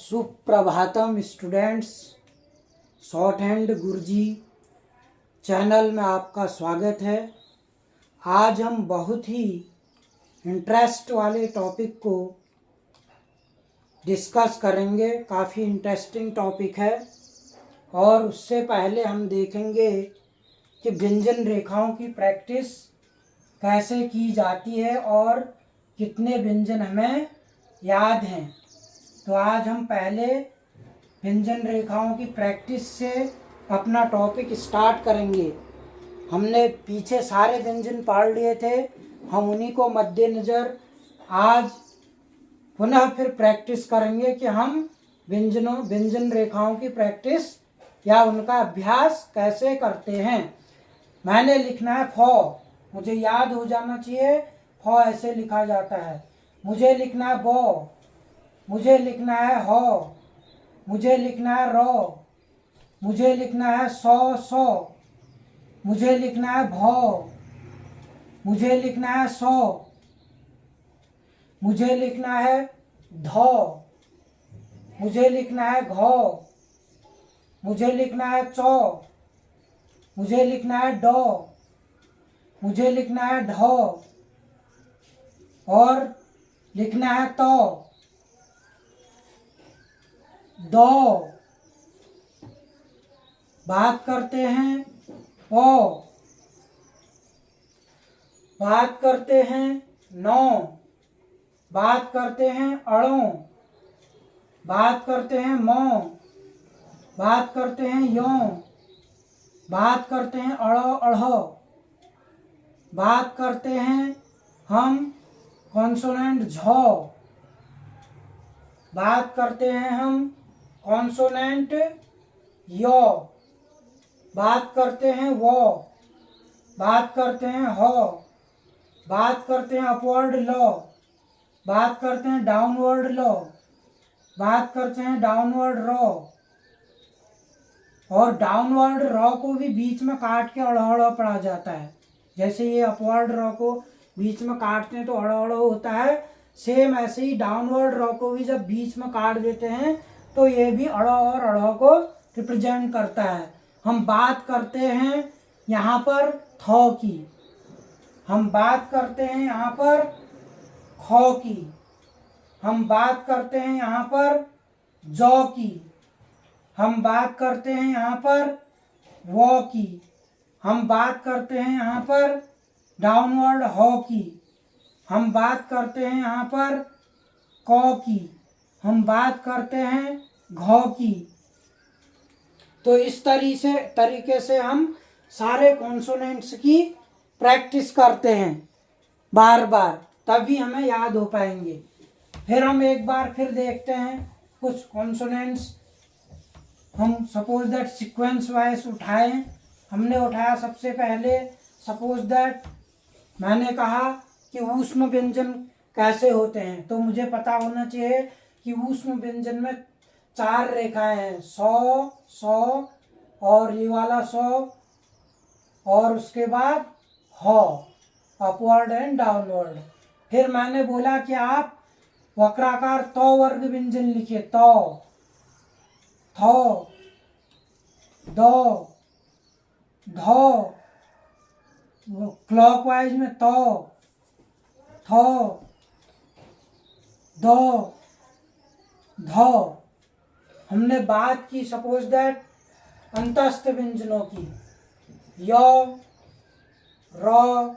Suprabhatam students. Short hand गुरुजी channel में आपका स्वागत है। आज हम बहुत ही इंटरेस्ट वाले टॉपिक को डिस्कस करेंगे। काफ़ी इंटरेस्टिंग टॉपिक है और उससे पहले हम देखेंगे कि व्यंजन रेखाओं की प्रैक्टिस कैसे की जाती है और कितने व्यंजन हमें याद हैं। तो आज हम पहले व्यंजन रेखाओं की प्रैक्टिस से अपना टॉपिक स्टार्ट करेंगे। हमने पीछे सारे व्यंजन पढ़ लिए थे, हम उन्हीं को मद्देनज़र आज पुनः फिर प्रैक्टिस करेंगे कि हम व्यंजन रेखाओं की प्रैक्टिस या उनका अभ्यास कैसे करते हैं। मैंने लिखना है फॉ, मुझे याद हो जाना चाहिए फॉ ऐसे लिखा जाता है। मुझे लिखना है बॉ, मुझे लिखना है हॉ, मुझे लिखना है रॉ, मुझे लिखना है सौ, मुझे लिखना है भौ, मुझे लिखना है सौ, मुझे लिखना है धौ, मुझे लिखना है घौ, मुझे लिखना है चौ, मुझे लिखना है डौ, मुझे लिखना है ढौ और लिखना है तौ, दो। बात करते हैं पौ, बात करते हैं नौ, बात करते हैं अड़ों, बात करते हैं मौ, बात करते हैं यों, बात करते हैं अड़ो अढ़ो, बात करते हैं हम कॉन्सोनेंट झौ, बात करते हैं हम कॉन्सोनेंट यो, बात करते हैं वो, बात करते हैं हो, बात करते हैं अपवर्ड लो, बात करते हैं डाउनवर्ड लो, बात करते हैं डाउनवर्ड रो और डाउनवर्ड रो को भी बीच में काट के अड़ो पढ़ा जाता है। जैसे ये अपवर्ड रो को बीच में काटते हैं तो अड़ो होता है, सेम ऐसे ही डाउनवर्ड रो को भी जब बीच में काट देते हैं तो ये भी अड़ो और अड़ो को रिप्रेजेंट करता है। हम बात करते हैं यहाँ पर थौ की, हम बात करते हैं यहाँ पर खौ की, हम बात करते हैं यहाँ पर जौ की, हम बात करते हैं यहाँ पर वो की, हम बात करते हैं यहाँ पर डाउनवर्ड हो की, हम बात करते हैं यहाँ पर कौ की, हम बात करते हैं घौ की। तो इस तरीके से हम सारे कॉन्सोनेंट्स की प्रैक्टिस करते हैं बार बार, तभी हमें याद हो पाएंगे। फिर हम एक बार फिर देखते हैं कुछ कॉन्सोनेंट्स। हम सपोज दैट सीक्वेंस वाइज उठाएं। हमने उठाया सबसे पहले सपोज दैट मैंने कहा कि ऊष्म व्यंजन कैसे होते हैं, तो मुझे पता होना चाहिए कि ऊष्म व्यंजन में 4 रेखाएं हैं, सौ और ये वाला सौ और उसके बाद हौ, अपवर्ड एंड डाउनवर्ड। फिर मैंने बोला कि आप वक्राकार तौ वर्ग व्यंजन लिखिए, तौ, थौ, दो, धौ, क्लॉकवाइज में तौ, थौ, दो, धौ। हमने बात की सपोज दैट अंतस्थ व्यंजनों की, यो, रो,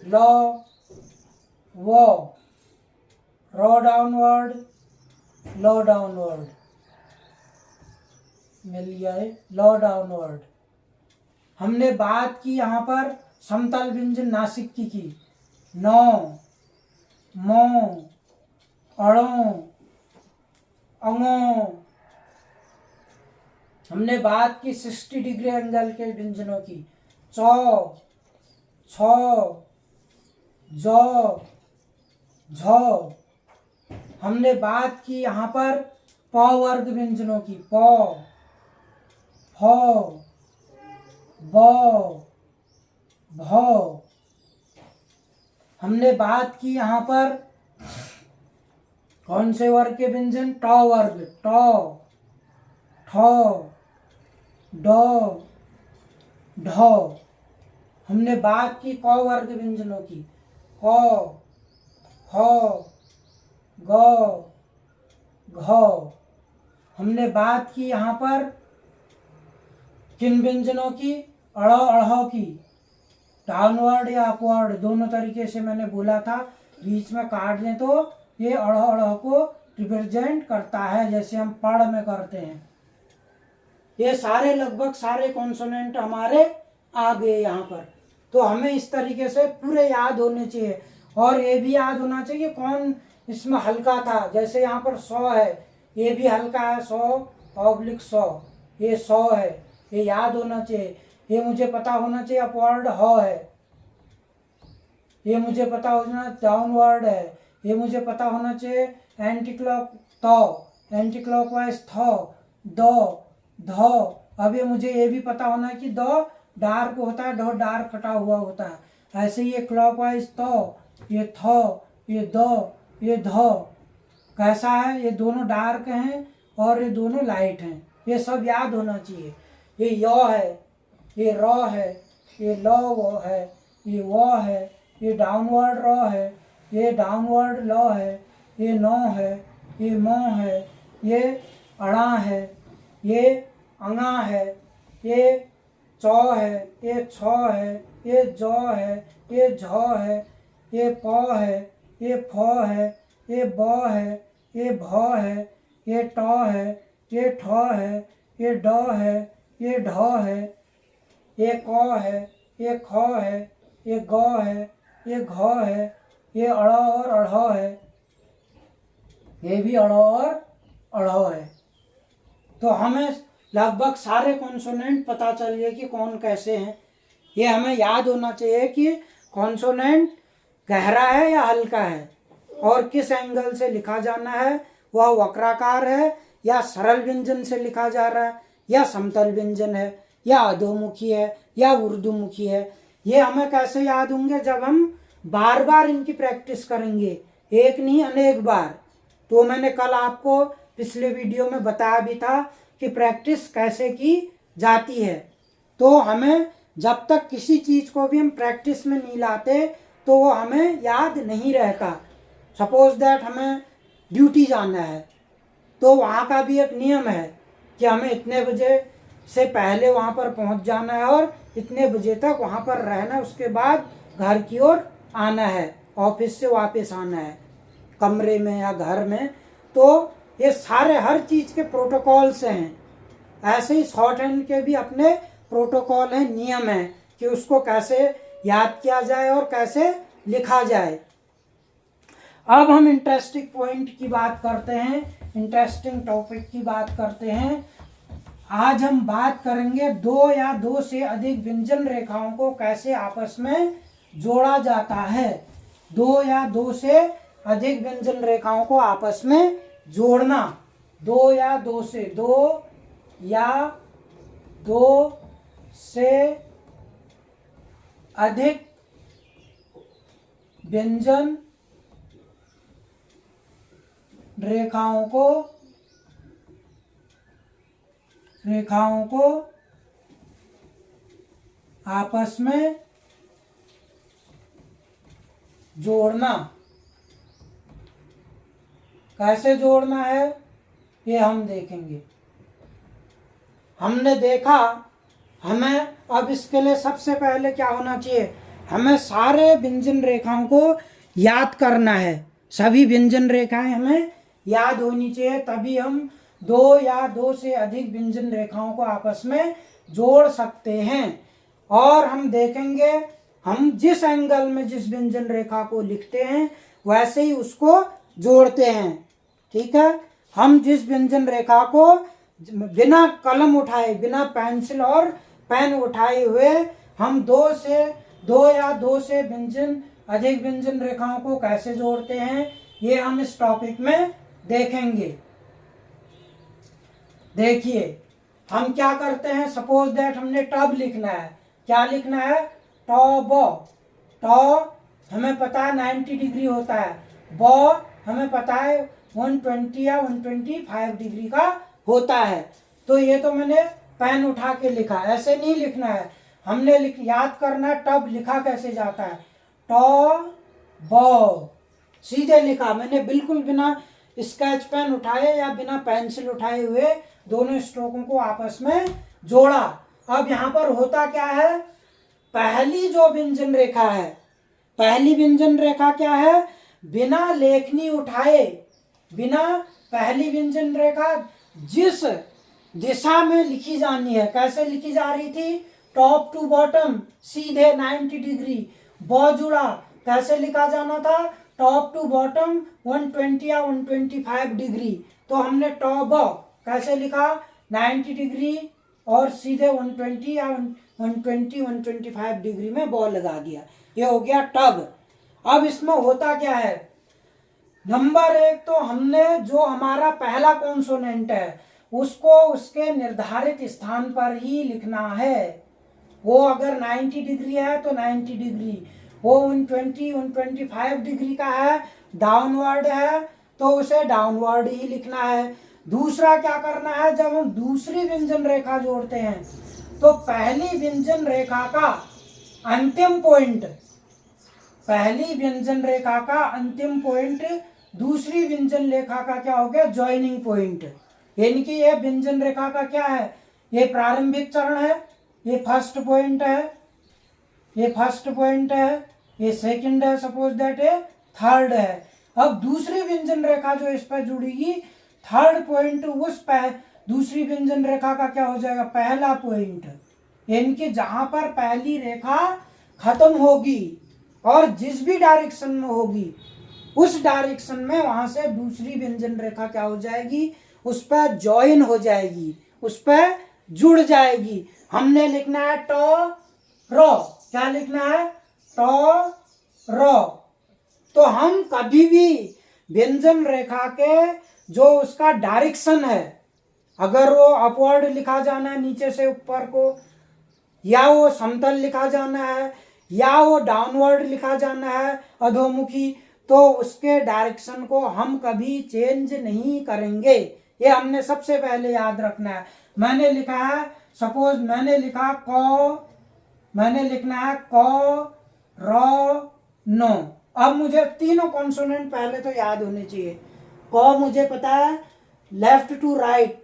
लो, वो, रो डाउनवर्ड, लो डाउनवर्ड, मिल गया है, लो डाउनवर्ड। हमने बात की यहाँ पर समतल व्यंजन नासिक की, नौ, मो, अड़ों, अंगों। हमने बात की 60 डिग्री एंगल के व्यंजनों की, चौ, छौ, जौ, झौ। हमने बात की यहाँ पर पौ वर्ग व्यंजनों की, पौ, फौ, बौ, भौ। हमने बात की यहाँ पर कौन से वर्ग के व्यंजन? ट वर्ग, ट, ठ, ड, ढ। हमने बात की क वर्ग व्यंजनों की, क, ख, ग, घ। हमने बात की यहाँ पर किन व्यंजनों की? अड़, अढ़ की। डाउनवर्ड या अपवर्ड दोनों तरीके से मैंने बोला था, बीच में काट दें तो ये अड़, अढ़ को रिप्रेजेंट करता है, जैसे हम पढ़ में करते हैं। ये सारे लगभग सारे कॉन्सोनेंट हमारे आ गए यहाँ पर। तो हमें इस तरीके से पूरे याद होने चाहिए, और ये भी याद होना चाहिए कौन इसमें हल्का था। जैसे यहाँ पर 100 है, ये भी हल्का है, 100/100, ये 100 है, ये याद होना चाहिए। ये मुझे पता होना चाहिए अपवर्ड ह है, ये मुझे पता होना डाउनवर्ड है, ये मुझे पता होना चाहिए एंटी क्लॉकवाइज थ, द, ध। अब ये मुझे ये भी पता होना है कि द डार्क होता है, ढ डार्क कटा हुआ होता है। ऐसे ये क्लॉकवाइज त, ये थ, ये द, ये ध कैसा है? ये दोनों डार्क हैं और ये दोनों लाइट हैं, ये सब याद होना चाहिए। ये य है, ये र है, ये ल वो है, ये व है, ये डाउनवर्ड र है, ये डाउनवर्ड ल है, ये न है, ये म है, ये अड़ा है, ये अंगा है, ये चौ है, ये छ है, ये ज है, ये झ है, ये प है, ये फ है, ये ब है, ये भ है, ये ट है, ये ठ है, ये ड है, ये ढ है, ये क है, ये ख है, ये ग है, ये घ है, ये अड़ और अढ़ है, ये भी अड़ और अढ़ है। तो हमें लगभग सारे कॉन्सोनेंट पता चल गए कि कौन कैसे हैं। ये हमें याद होना चाहिए कि कॉन्सोनेंट गहरा है या हल्का है, और किस एंगल से लिखा जाना है, वह वक्राकार है या सरल व्यंजन से लिखा जा रहा है, या समतल व्यंजन है, या अधोमुखी है, या ऊर्ध्वमुखी है। ये हमें कैसे याद होंगे? जब हम बार बार इनकी प्रैक्टिस करेंगे, एक नहीं अनेक बार। तो मैंने कल आपको पिछले वीडियो में बताया भी था कि प्रैक्टिस कैसे की जाती है। तो हमें जब तक किसी चीज़ को भी हम प्रैक्टिस में नहीं लाते तो वो हमें याद नहीं रहता। सपोज दैट हमें ड्यूटी जाना है, तो वहाँ का भी एक नियम है कि हमें इतने बजे से पहले वहाँ पर पहुँच जाना है और इतने बजे तक वहाँ पर रहना है, उसके बाद घर की ओर आना है, ऑफिस से वापस आना है कमरे में या घर में। तो ये सारे हर चीज़ के प्रोटोकॉल्स हैं। ऐसे ही शॉर्ट हैंड के भी अपने प्रोटोकॉल हैं, नियम हैं कि उसको कैसे याद किया जाए और कैसे लिखा जाए। अब हम इंटरेस्टिंग पॉइंट की बात करते हैं, इंटरेस्टिंग टॉपिक की बात करते हैं। आज हम बात करेंगे दो या दो से अधिक व्यंजन रेखाओं को कैसे आपस में जोड़ा जाता है। दो या दो से अधिक व्यंजन रेखाओं को आपस में जोड़ना, दो या दो से अधिक व्यंजन रेखाओं को आपस में जोड़ना। कैसे जोड़ना है ये हम देखेंगे। हमने देखा, हमें अब इसके लिए सबसे पहले क्या होना चाहिए, हमें सारे व्यंजन रेखाओं को याद करना है। सभी व्यंजन रेखाएं हमें याद होनी चाहिए, तभी हम दो या दो से अधिक व्यंजन रेखाओं को आपस में जोड़ सकते हैं। और हम देखेंगे हम जिस एंगल में जिस व्यंजन रेखा को लिखते हैं वैसे ही उसको जोड़ते हैं। ठीक है, हम जिस व्यंजन रेखा को बिना कलम उठाए, बिना पेंसिल और पेन उठाए हुए हम दो या दो से अधिक व्यंजन रेखाओं को कैसे जोड़ते हैं, ये हम इस टॉपिक में देखेंगे। देखिए हम क्या करते हैं, सपोज दैट हमने टब लिखना है। क्या लिखना है? टब। ट हमें पता है 90 डिग्री होता है, ब हमें पता है 120 या 125 डिग्री का होता है। तो ये तो मैंने पेन उठा के लिखा, ऐसे नहीं लिखना है, हमने याद करना है टब लिखा कैसे जाता है, टॉ बॉ सीधे लिखा मैंने, बिल्कुल बिना स्केच पेन उठाए या बिना पेंसिल उठाए हुए दोनों स्ट्रोकों को आपस में जोड़ा। अब यहाँ पर होता क्या है, पहली जो व्यंजन रेखा है, पहली व्यंजन रेखा क्या है, बिना लेखनी उठाए, बिना पहली व्यंजन रेखा जिस दिशा में लिखी जानी है, कैसे लिखी जा रही थी, टॉप टू बॉटम सीधे 90 डिग्री, बॉ जुड़ा कैसे लिखा जाना था, टॉप टू बॉटम 120 या 125 डिग्री। तो हमने टॉ बॉ कैसे लिखा, 90 डिग्री और सीधे 120 या 125 डिग्री में बॉ लगा दिया, ये हो गया टब। अब इसमें होता क्या है, नंबर एक तो हमने जो हमारा पहला कॉन्सोनेंट है उसको उसके निर्धारित स्थान पर ही लिखना है। वो अगर 90 डिग्री है तो 90 डिग्री, वो 125 डिग्री का है, डाउनवर्ड है तो उसे डाउनवर्ड ही लिखना है। दूसरा क्या करना है, जब हम दूसरी व्यंजन रेखा जोड़ते हैं तो पहली व्यंजन रेखा का अंतिम पॉइंट, पहली व्यंजन रेखा का अंतिम पॉइंट दूसरी व्यंजन रेखा का क्या हो गया, ज्वाइनिंग पॉइंट। यानी कि ये व्यंजन रेखा का क्या है, ये प्रारंभिक चरण है, ये फर्स्ट पॉइंट है, ये फर्स्ट पॉइंट है, ये सेकंड है, सपोज दैट ये थर्ड है। अब दूसरी व्यंजन रेखा जो इस पर जुड़ेगी, थर्ड पॉइंट उस दूसरी व्यंजन रेखा का क्या हो जाएगा, पहला पॉइंट। यानी कि जहां पर पहली रेखा खत्म होगी और जिस भी डायरेक्शन में होगी उस डायरेक्शन में वहां से दूसरी व्यंजन रेखा क्या हो जाएगी, उस पर ज्वाइन हो जाएगी, उस पर जुड़ जाएगी। हमने लिखना है टॉ रॉ, क्या लिखना है, टॉ रॉ। तो हम कभी भी व्यंजन रेखा के जो उसका डायरेक्शन है, अगर वो अपवर्ड लिखा जाना है नीचे से ऊपर को, या वो समतल लिखा जाना है, या वो डाउनवर्ड लिखा जाना है अधोमुखी, तो उसके डायरेक्शन को हम कभी चेंज नहीं करेंगे। ये हमने सबसे पहले याद रखना है। मैंने लिखा है, सपोज मैंने लिखा क, मैंने लिखना है क र नो। अब मुझे तीनों कॉन्सोनेंट पहले तो याद होने चाहिए। क मुझे पता है लेफ्ट टू राइट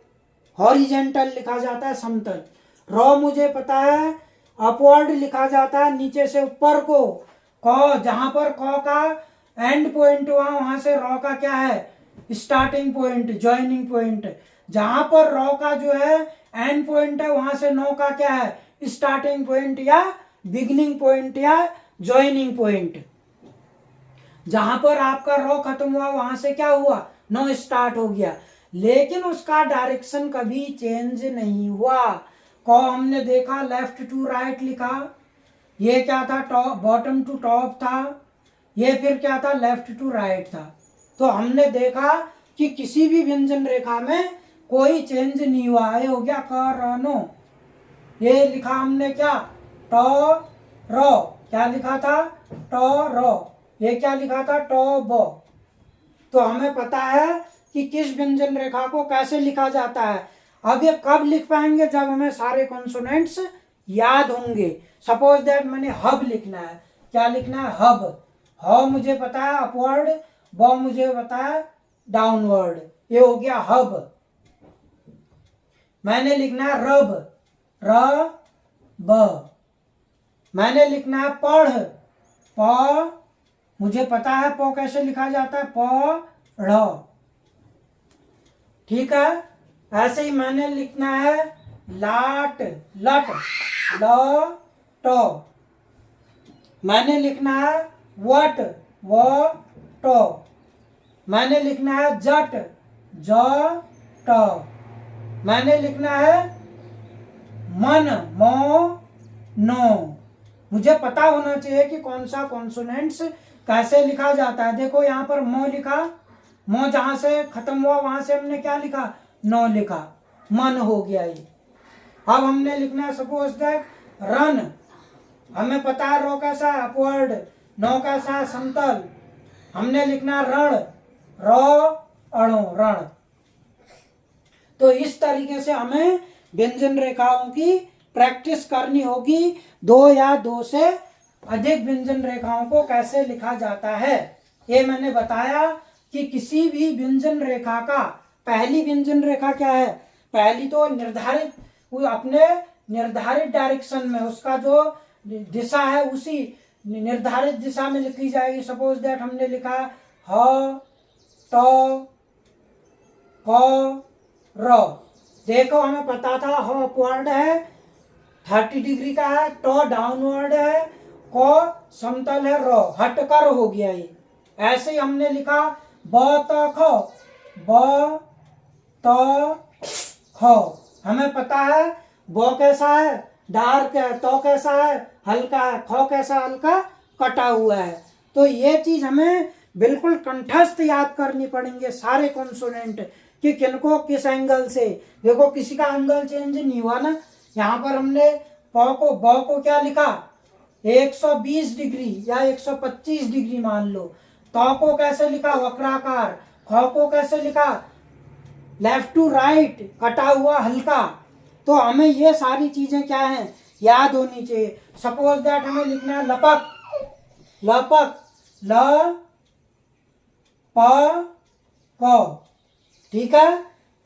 हॉरिजेंटल लिखा जाता है, समतल। र मुझे पता है अपवर्ड लिखा जाता है, नीचे से ऊपर को। क जहां पर क का एंड पॉइंट हुआ वहां से र का क्या है, स्टार्टिंग पॉइंट, ज्वाइनिंग पॉइंट। जहां पर र का जो है एंड पॉइंट है वहां से नो का क्या है, स्टार्टिंग पॉइंट या बिगिनिंग पॉइंट या ज्वाइनिंग पॉइंट। जहां पर आपका रो खत्म हुआ वहां से क्या हुआ, नो स्टार्ट हो गया, लेकिन उसका डायरेक्शन कभी चेंज नहीं हुआ। क हमने देखा लेफ्ट टू राइट लिखा, ये क्या था, टॉप बॉटम टू टॉप था, ये फिर क्या था, लेफ्ट टू राइट था। तो हमने देखा कि किसी भी व्यंजन रेखा में कोई चेंज नहीं हुआ। ये हो गया क र नो। ये लिखा हमने क्या, टॉ रो, क्या लिखा था, टॉ रो। ये क्या लिखा था, टॉ बो। तो हमें पता है कि किस व्यंजन रेखा को कैसे लिखा जाता है। अब ये कब लिख पाएंगे, जब हमें सारे कॉन्सोनेंट्स याद होंगे। सपोज दैट मैंने हब लिखना है, क्या लिखना है, हब। ह मुझे पता है अपवर्ड, ब मुझे पता है डाउनवर्ड, ये हो गया हब। मैंने लिखना है रब, र ब। मैंने लिखना है पढ़, प मुझे पता है प कैसे लिखा जाता है, प ढ़। ठीक है। ऐसे ही मैंने लिखना है लाट, लट, ल ट। मैंने लिखना है वट, व ट। मैंने लिखना है जट, ज ट। मैंने लिखना है मन, मो नो। मुझे पता होना चाहिए कि कौन सा कॉन्सोनेंट्स कैसे लिखा जाता है। देखो यहाँ पर मो लिखा, मो जहां से खत्म हुआ वहां से हमने क्या लिखा, नो लिखा, मन हो गया ये। अब हमने लिखना है सपोज दैट रन, हमें पता है रो कैसा है अपवर्ड, नो कैसा है समतल। हमने लिखना रण, रो अणो रण। तो इस तरीके से हमें व्यंजन रेखाओं की प्रैक्टिस करनी होगी। दो या दो से अधिक व्यंजन रेखाओं को कैसे लिखा जाता है ये मैंने बताया कि किसी भी व्यंजन रेखा का पहली व्यंजन रेखा क्या है, पहली तो निर्धारित अपने निर्धारित डायरेक्शन में उसका जो दिशा है उसी निर्धारित दिशा में लिखी जाएगी। सपोज दैट हमने लिखा ह ट क र। देखो हमें पता था ह अपवर्ड है 30 डिग्री का है, ट डाउनवर्ड है, क समतल है, र हटकर हो गया ये। ऐसे ही हमने लिखा ब त ख, ब त ख। हमें पता है ब कैसा है, डार्क है, तो कैसा है, हल्का है, ख कैसा हल्का कटा हुआ है। तो ये चीज हमें बिल्कुल कंठस्थ याद करनी पड़ेंगे सारे कॉन्सोनेंट कि किनको किस एंगल से। देखो किसी का एंगल चेंज नहीं हुआ ना। यहाँ पर हमने ब को क्या लिखा 120 डिग्री या 125 डिग्री मान लो। तो को कैसे लिखा वक्राकार, ख को कैसे लिखा लेफ्ट टू राइट कटा हुआ हल्का। तो हमें ये सारी चीजें क्या हैं याद होनी चाहिए। सपोज दैट हमें लिखना है लपक, लपक ल प क, ठीक है।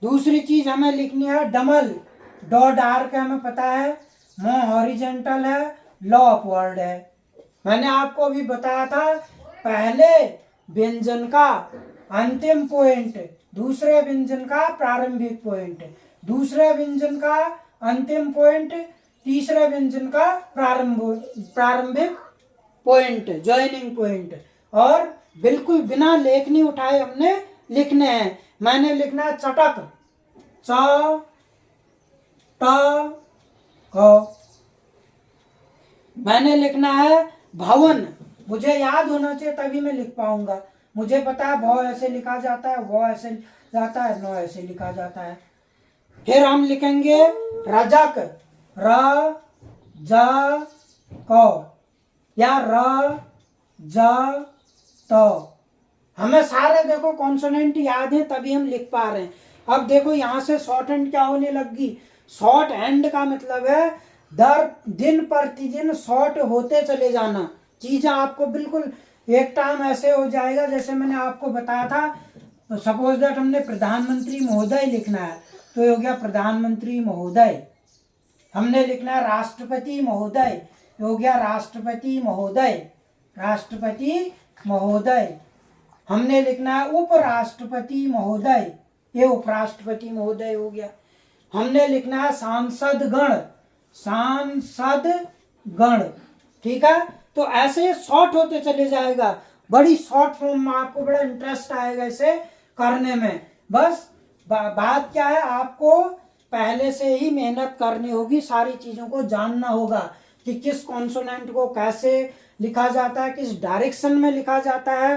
दूसरी चीज हमें लिखनी है डमल, डॉ डार्क है हमें पता है, मो हॉरिजेंटल है, लॉ अपवर्ड है। मैंने आपको अभी बताया था पहले व्यंजन का अंतिम पॉइंट, दूसरे व्यंजन का प्रारंभिक पॉइंट, दूसरे व्यंजन का अंतिम पॉइंट, तीसरे व्यंजन का प्रारंभिक पॉइंट, जॉइनिंग पॉइंट। और बिल्कुल बिना लेखनी उठाए हमने लिखने हैं। मैंने लिखना है चटक, च ट क। मैंने लिखना है भवन, मुझे याद होना चाहिए तभी मैं लिख पाऊंगा। मुझे पता है भ ऐसे लिखा जाता है, वो ऐसे जाता है, नो ऐसे लिखा जाता है। फिर हम लिखेंगे रजक, र ज क या र ज त। हमें सारे देखो कॉन्सोनेंट याद है तभी हम लिख पा रहे हैं। अब देखो यहाँ से शॉर्ट हैंड क्या होने लगी, शॉर्ट हैंड का मतलब है दर दिन प्रतिदिन शॉर्ट होते चले जाना। चीजें आपको बिल्कुल एक टाइम ऐसे हो जाएगा जैसे मैंने आपको बताया था। सपोज दैट हमने प्रधानमंत्री महोदय लिखना है तो ये हो गया प्रधानमंत्री महोदय। हमने लिखना है राष्ट्रपति महोदय, हो गया राष्ट्रपति महोदय, राष्ट्रपति महोदय। हमने लिखना है उपराष्ट्रपति महोदय, ये उपराष्ट्रपति महोदय हो गया। हमने लिखना है सांसद गण, सांसद गण, ठीक है। तो ऐसे शॉर्ट होते चले जाएगा, बड़ी शॉर्ट फॉर्म में आपको बड़ा इंटरेस्ट आएगा इसे करने में। बस बात क्या है, आपको पहले से ही मेहनत करनी होगी, सारी चीजों को जानना होगा कि किस कॉन्सोनेंट को कैसे लिखा जाता है, किस डायरेक्शन में लिखा जाता है।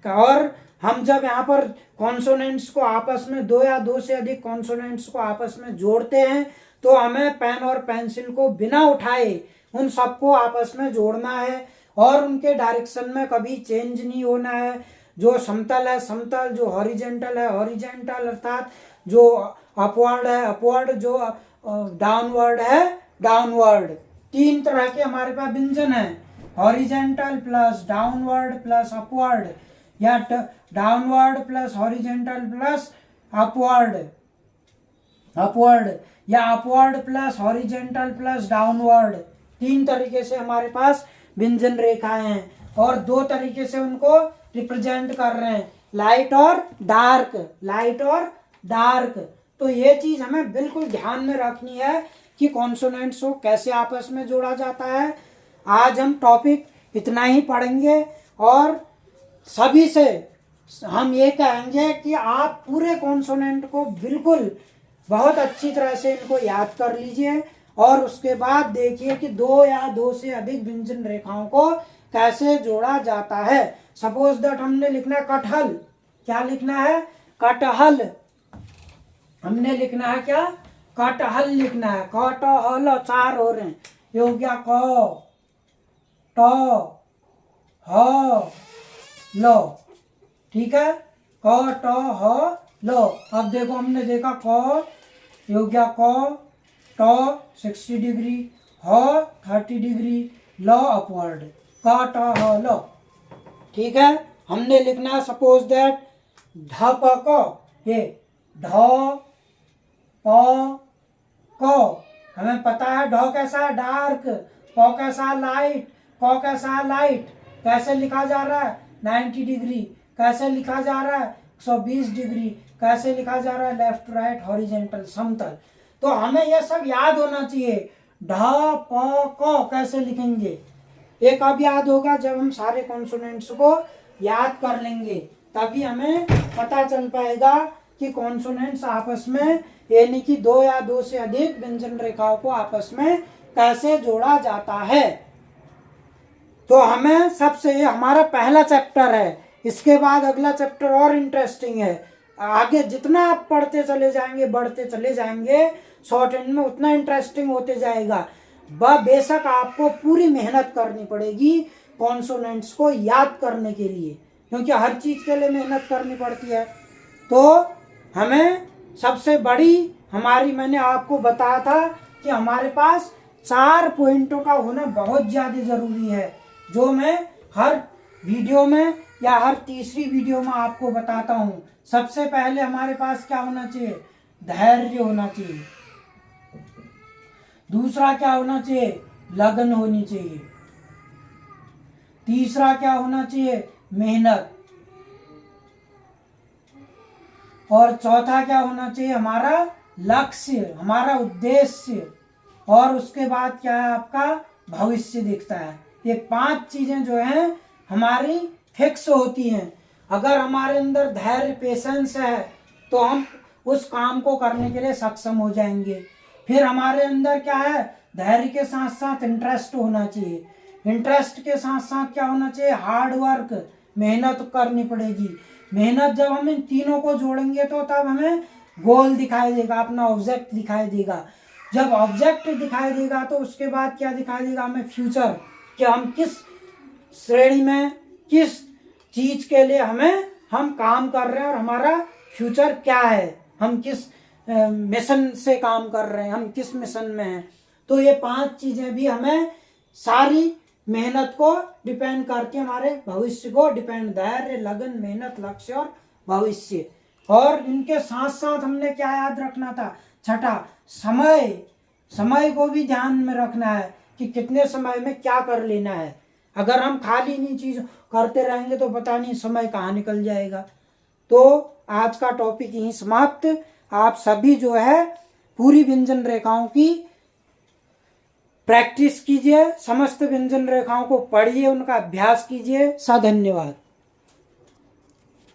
और हम जब यहाँ पर कॉन्सोनेंट्स को आपस में दो या दो से अधिक कॉन्सोनेंट्स को आपस में जोड़ते हैं तो हमें पेन और पेंसिल को बिना उठाए उन सबको आपस में जोड़ना है और उनके डायरेक्शन में कभी चेंज नहीं होना है। जो समतल है समतल, जो हॉरिजेंटल है हॉरिजेंटल, अर्थात जो अपवर्ड है अपवर्ड, जो डाउनवर्ड है डाउनवर्ड। तीन तरह के हमारे पास व्यंजन है, horizontal plus downward plus upward, या downward plus horizontal plus upward, upward, या upward plus horizontal plus downward. तीन तरीके से हमारे पास व्यंजन रेखाएं हैं और दो तरीके से उनको रिप्रेजेंट कर रहे हैं, लाइट और डार्क, लाइट और डार्क। तो ये चीज हमें बिल्कुल ध्यान में रखनी है कि कॉन्सोनेंट्स को कैसे आपस में जोड़ा जाता है। आज हम टॉपिक इतना ही पढ़ेंगे और सभी से हम ये कहेंगे कि आप पूरे कॉन्सोनेंट को बिल्कुल बहुत अच्छी तरह से इनको याद कर लीजिए और उसके बाद देखिए कि दो या दो से अधिक व्यंजन रेखाओं को कैसे जोड़ा जाता है। सपोज दैट हमने लिखना है कटहल, क्या लिखना है कटहल, हमने लिखना है क्या कटहल लिखना है, कटहल, चार हो रहे हैं, ये हो गया क ट ह ल, ठीक है। क ट ह ल। अब देखो हमने देखा क ये हो गया क, ट 60 डिग्री, ह 30 डिग्री, ल अपवर्ड, क ट ह ल। ठीक है, हमने लिखना है सपोज दैट ध प क, ये ढ प क। हमें पता है ढ कैसा है डार्क, प कैसा है लाइट, क कैसा है लाइट। कैसे लिखा जा रहा है 90 डिग्री, कैसे लिखा जा रहा है 120 डिग्री, कैसे लिखा जा रहा है लेफ्ट राइट हॉरिजेंटल समतल। तो हमें यह सब याद होना चाहिए। ढ प क कैसे लिखेंगे, ये कब याद होगा जब हम सारे कॉन्सोनेंट्स को याद कर लेंगे, तभी हमें पता चल पाएगा कि कॉन्सोनेंट्स आपस में, यानी कि दो या दो से अधिक व्यंजन रेखाओं को आपस में कैसे जोड़ा जाता है। तो हमें सबसे, ये हमारा पहला चैप्टर है। इसके बाद अगला चैप्टर और इंटरेस्टिंग है। आगे जितना आप पढ़ते चले जाएंगे, बढ़ते चले जाएंगे शॉर्ट हैंड में, उतना इंटरेस्टिंग होते जाएगा। बेशक आपको पूरी मेहनत करनी पड़ेगी कॉन्सोनेंट्स को याद करने के लिए, क्योंकि हर चीज के लिए मेहनत करनी पड़ती है। तो हमें सबसे बड़ी हमारी, मैंने आपको बताया था कि हमारे पास 4 पॉइंटों का होना बहुत ज़्यादा ज़रूरी है, जो मैं हर वीडियो में या हर तीसरी वीडियो में आपको बताता हूँ। सबसे पहले हमारे पास क्या होना चाहिए, धैर्य होना चाहिए। दूसरा क्या होना चाहिए, लगन होनी चाहिए। तीसरा क्या होना चाहिए, मेहनत। और चौथा क्या होना चाहिए, हमारा लक्ष्य, हमारा उद्देश्य। और उसके बाद क्या है, आपका भविष्य दिखता है। ये 5 चीजें जो हैं हमारी फिक्स होती हैं। अगर हमारे अंदर धैर्य, पेशेंस है, तो हम उस काम को करने के लिए सक्षम हो जाएंगे। फिर हमारे अंदर क्या है, धैर्य के साथ साथ इंटरेस्ट होना चाहिए। इंटरेस्ट के साथ साथ क्या होना चाहिए, हार्ड वर्क, मेहनत करनी पड़ेगी। मेहनत जब हम इन तीनों को जोड़ेंगे तो तब हमें गोल दिखाई देगा, अपना ऑब्जेक्ट दिखाई देगा। जब ऑब्जेक्ट दिखाई देगा तो उसके बाद क्या दिखाई देगा, हमें फ्यूचर, कि हम किस श्रेणी में, किस चीज के लिए हम काम कर रहे हैं और हमारा फ्यूचर क्या है, हम किस मिशन से काम कर रहे हैं, हम किस मिशन में हैं। तो ये 5 चीजें भी हमें सारी मेहनत को डिपेंड करती है, हमारे भविष्य को डिपेंड, धैर्य, लगन, मेहनत, लक्ष्य और भविष्य। और इनके साथ साथ हमने क्या याद रखना था, छठा, समय। समय को भी ध्यान में रखना है कि कितने समय में क्या कर लेना है। अगर हम खाली नहीं चीज करते रहेंगे तो पता नहीं समय कहाँ निकल जाएगा। तो आज का टॉपिक यहीं समाप्त। आप सभी जो है पूरी व्यंजन रेखाओं की प्रैक्टिस कीजिए, समस्त व्यंजन रेखाओं को पढ़िए, उनका अभ्यास कीजिए। धन्यवाद।